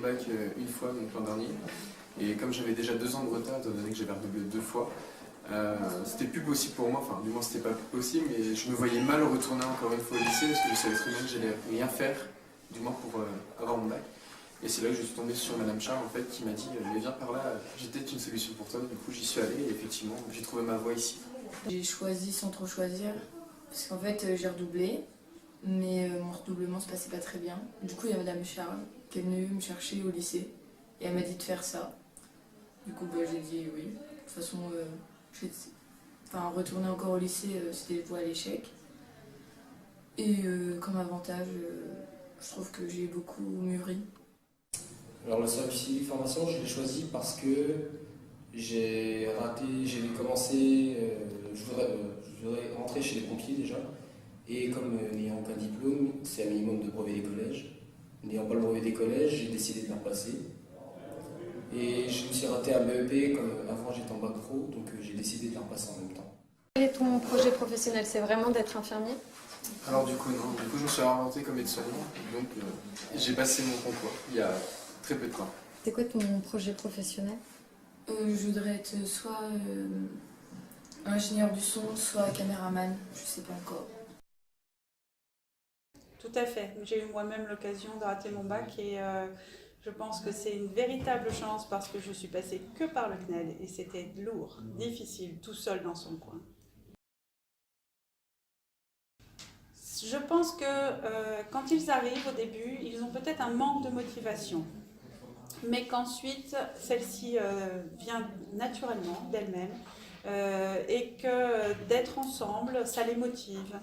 bac une fois, donc l'an dernier. Et comme j'avais déjà 2 ans de retard, étant donné que j'avais redoublé 2 fois, c'était plus possible pour moi, enfin du moins c'était pas plus possible, mais je me voyais mal retourner encore une fois au lycée parce que je savais très bien que j'allais rien faire, du moins pour avoir mon bac. Et c'est là que je suis tombé sur Madame Charles en fait qui m'a dit mais viens par là, j'ai peut-être une solution pour toi. Du coup j'y suis allé et effectivement j'ai trouvé ma voie ici. J'ai choisi sans trop choisir parce qu'en fait j'ai redoublé, mais mon redoublement se passait pas très bien. Du coup il y a Madame Charles qui est venue me chercher au lycée et elle m'a dit de faire ça. Du coup j'ai dit oui. De toute façon retourner encore au lycée c'était voué à l'échec. Et comme avantage, je trouve que j'ai beaucoup mûri. Alors le service civique formation, je l'ai choisi parce que j'ai commencé, je voudrais rentrer chez les pompiers déjà, et comme n'ayant aucun diplôme, c'est un minimum de brevet des collèges. N'ayant pas le brevet des collèges, j'ai décidé de le repasser. Et je me suis raté un BEP, comme avant j'étais en bac pro, donc j'ai décidé de le repasser en même temps. Quel est ton projet professionnel? C'est vraiment d'être infirmier? Alors du coup non, du coup je me suis orienté comme aide-soignant, donc j'ai passé mon concours il y a très peu de temps. C'est quoi ton projet professionnel? Je voudrais être soit ingénieur du son, soit caméraman, je sais pas encore. Tout à fait. J'ai eu moi-même l'occasion de rater mon bac et je pense que c'est une véritable chance parce que je suis passée que par le CNED et c'était lourd, difficile, tout seul dans son coin. Je pense que quand ils arrivent au début, ils ont peut-être un manque de motivation, mais qu'ensuite celle-ci vient naturellement d'elle-même et que d'être ensemble, ça les motive.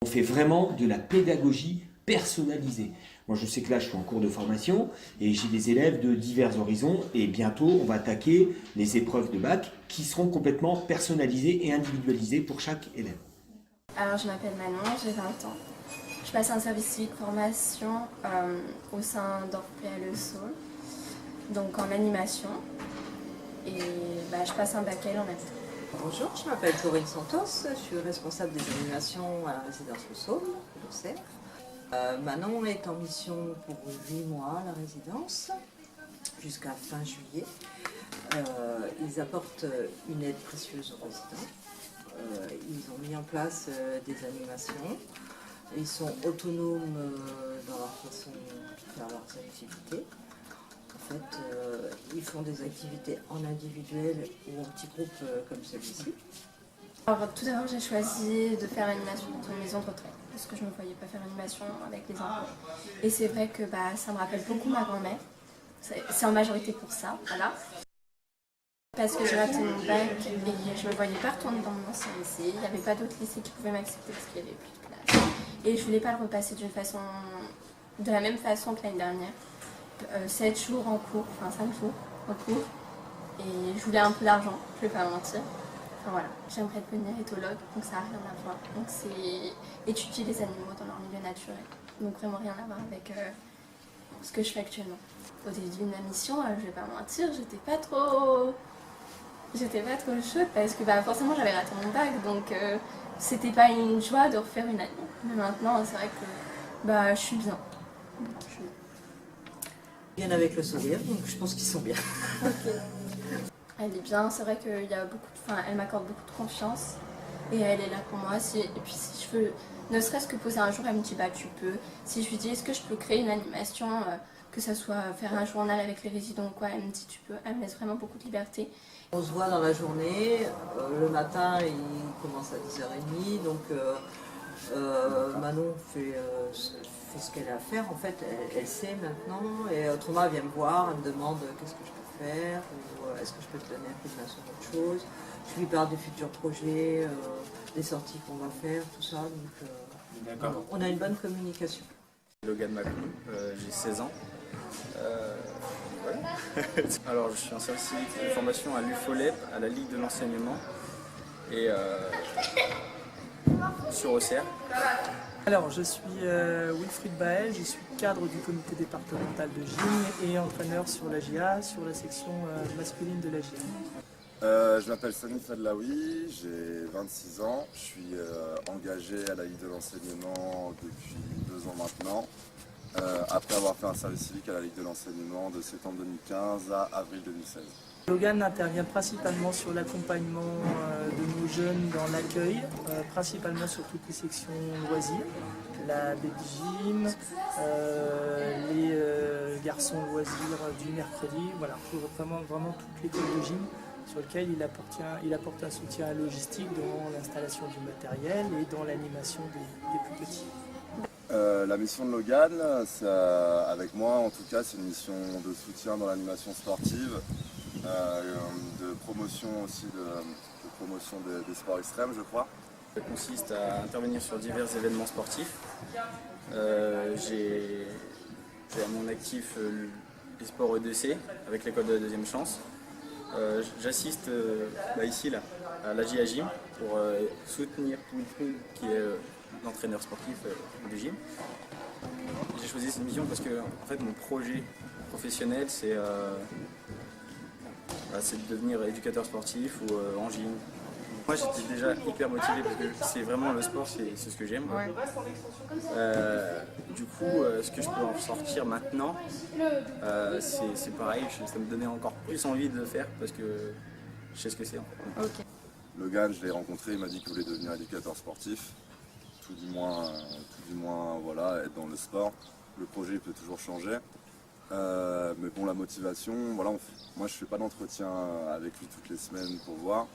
On fait vraiment de la pédagogie personnalisée. Moi je sais que là je suis en cours de formation et j'ai des élèves de divers horizons et bientôt on va attaquer les épreuves de bac qui seront complètement personnalisées et individualisées pour chaque élève. Alors je m'appelle Manon, j'ai 20 ans. Je passe un service civique formation au sein d'Orpea Soul, donc en animation, et je passe un bac L en même temps. Bonjour, je m'appelle Corinne Santos, je suis responsable des animations à la résidence Le Saume, l'OCEF. Manon est en mission pour 8 mois à la résidence, jusqu'à fin juillet. Ils apportent une aide précieuse aux résidents. Ils ont mis en place des animations. Ils sont autonomes dans leur façon de faire leurs activités. En fait, ils font des activités en individuel ou en petits groupes comme celui-ci. Alors tout d'abord j'ai choisi de faire l'animation dans une maison de retraite parce que je ne me voyais pas faire l'animation avec les enfants. Et c'est vrai que ça me rappelle beaucoup ma grand-mère. C'est en majorité pour ça, voilà. Parce que j'ai raté mon bac et je ne me voyais pas retourner dans mon ancien lycée. Il n'y avait pas d'autres lycées qui pouvaient m'accepter parce qu'il n'y avait plus de place. Et je ne voulais pas le repasser de la même façon que l'année dernière. 7 jours en cours, enfin 5 jours en cours. Et je voulais un peu d'argent, je ne vais pas mentir. Enfin voilà, j'aimerais devenir éthologue, donc ça n'a rien à voir. Donc c'est étudier les animaux dans leur milieu naturel. Donc vraiment rien à voir avec ce que je fais actuellement. Au début de ma mission, je ne vais pas mentir, j'étais pas trop chaude parce que forcément j'avais raté mon bac, donc c'était pas une joie de refaire une année. Mais maintenant c'est vrai que je suis bien. Ils viennent avec le sourire, donc je pense qu'ils sont bien. Okay. Elle est bien, c'est vrai qu'il y a elle m'accorde beaucoup de confiance et elle est là pour moi. Et puis si je veux, ne serait-ce que poser un jour, elle me dit tu peux. Si je lui dis est-ce que je peux créer une animation, que ça soit faire un journal avec les résidents ou quoi, elle me dit tu peux. Elle me laisse vraiment beaucoup de liberté. On se voit dans la journée, le matin il commence à 10h30, donc Manon fait ce qu'elle a à faire, en fait elle sait maintenant, et autrement elle vient me voir, elle me demande qu'est-ce que je peux faire, ou est-ce que je peux te donner un coup de main sur autre chose. Je lui parle des futurs projets, des sorties qu'on va faire, tout ça, donc on a une bonne communication. Logan Macron, j'ai 16 ans. Alors je suis en service civique de formation à l'UFOLEP, à la Ligue de l'enseignement et sur Auxerre. Alors je suis Wilfried Bael, je suis cadre du comité départemental de gym et entraîneur sur la GIA, sur la section masculine de la GIA. Je m'appelle Sami Fadlaoui, j'ai 26 ans, je suis engagé à la Ligue de l'enseignement depuis 2 ans maintenant, après avoir fait un service civique à la Ligue de l'enseignement de septembre 2015 à avril 2016. Logan intervient principalement sur l'accompagnement de nos jeunes dans l'accueil, principalement sur toutes les sections loisirs, la baby gym, les garçons loisirs du mercredi, voilà, vraiment toute l'école de gym sur lequel il apporte un soutien logistique dans l'installation du matériel et dans l'animation des plus petits. La mission de Logan, avec moi en tout cas, c'est une mission de soutien dans l'animation sportive, de promotion aussi de promotion des sports extrêmes, je crois. Ça consiste à intervenir sur divers événements sportifs. J'ai à mon actif les sports EDC avec l'école de la deuxième chance. J'assiste ici là, à la GIA Gym pour soutenir Wilfried qui est l'entraîneur sportif du gym. J'ai choisi cette mission parce que en fait, mon projet professionnel c'est de devenir éducateur sportif ou en gym. Moi j'étais déjà hyper motivé parce que c'est vraiment le sport, c'est ce que j'aime. Ouais. Du coup, ce que je peux en sortir maintenant, c'est pareil, ça me donnait encore plus envie de le faire parce que je sais ce que c'est en fait. Okay. Logan, je l'ai rencontré, il m'a dit qu'il voulait devenir éducateur sportif, tout du moins voilà, être dans le sport. Le projet peut toujours changer. Mais bon, la motivation, voilà, moi je fais pas d'entretien avec lui toutes les semaines pour voir.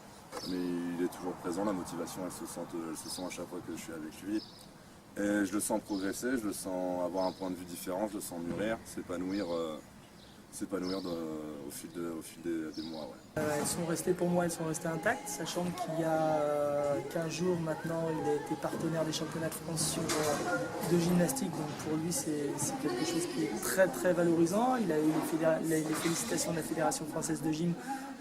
Mais il est toujours présent, la motivation elle se sent à chaque fois que je suis avec lui. Et je le sens progresser, je le sens avoir un point de vue différent, je le sens mûrir, s'épanouir au fil des mois. Ouais. Elles sont restées pour moi, elles sont restées intactes, sachant qu'il y a 15 jours maintenant, il a été partenaire des championnats de France de gymnastique. Donc pour lui, c'est quelque chose qui est très très valorisant. Il a eu les félicitations de la Fédération française de gym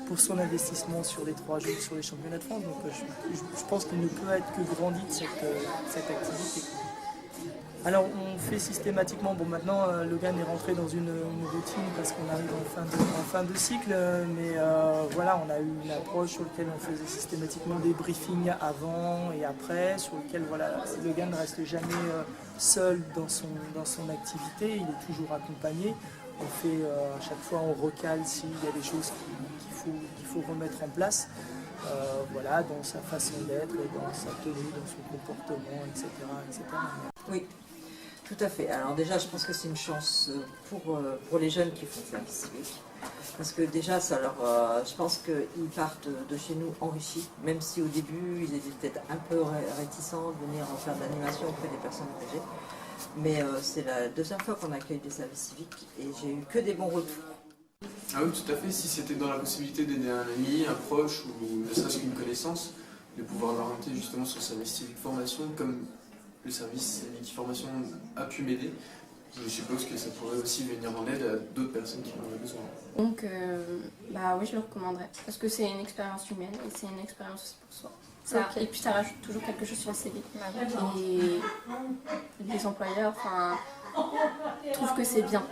pour son investissement sur les 3 jours sur les championnats de France. Donc je pense qu'il ne peut être que grandi de cette activité. Alors on fait systématiquement, bon maintenant Logan est rentré dans une routine parce qu'on arrive en fin de cycle, mais voilà, on a eu une approche sur laquelle on faisait systématiquement des briefings avant et après, sur lequel voilà, Logan ne reste jamais seul dans son activité, il est toujours accompagné. On fait à chaque fois, on recale s'il y a des choses qu'il faut remettre en place. Voilà, dans sa façon d'être, dans sa tenue, dans son comportement, etc. Oui, tout à fait. Alors déjà, je pense que c'est une chance pour les jeunes qui font service civique. Parce que déjà, je pense qu'ils partent de chez nous enrichis, même si au début, ils étaient peut-être un peu réticents de venir en faire de l'animation auprès des personnes âgées. Mais c'est la 2e fois qu'on accueille des services civiques et j'ai eu que des bons retours. Ah oui, tout à fait. Si c'était dans la possibilité d'aider un ami, un proche ou ne serait-ce qu'une connaissance, de pouvoir l'orienter justement sur le service civique formation, comme le service civique formation a pu m'aider, je suppose que ça pourrait aussi venir en aide à d'autres personnes qui en auraient besoin. Donc, oui, je le recommanderais. Parce que c'est une expérience humaine et c'est une expérience aussi pour soi. Et puis ça rajoute toujours quelque chose sur le CV. Et les employeurs trouvent que c'est bien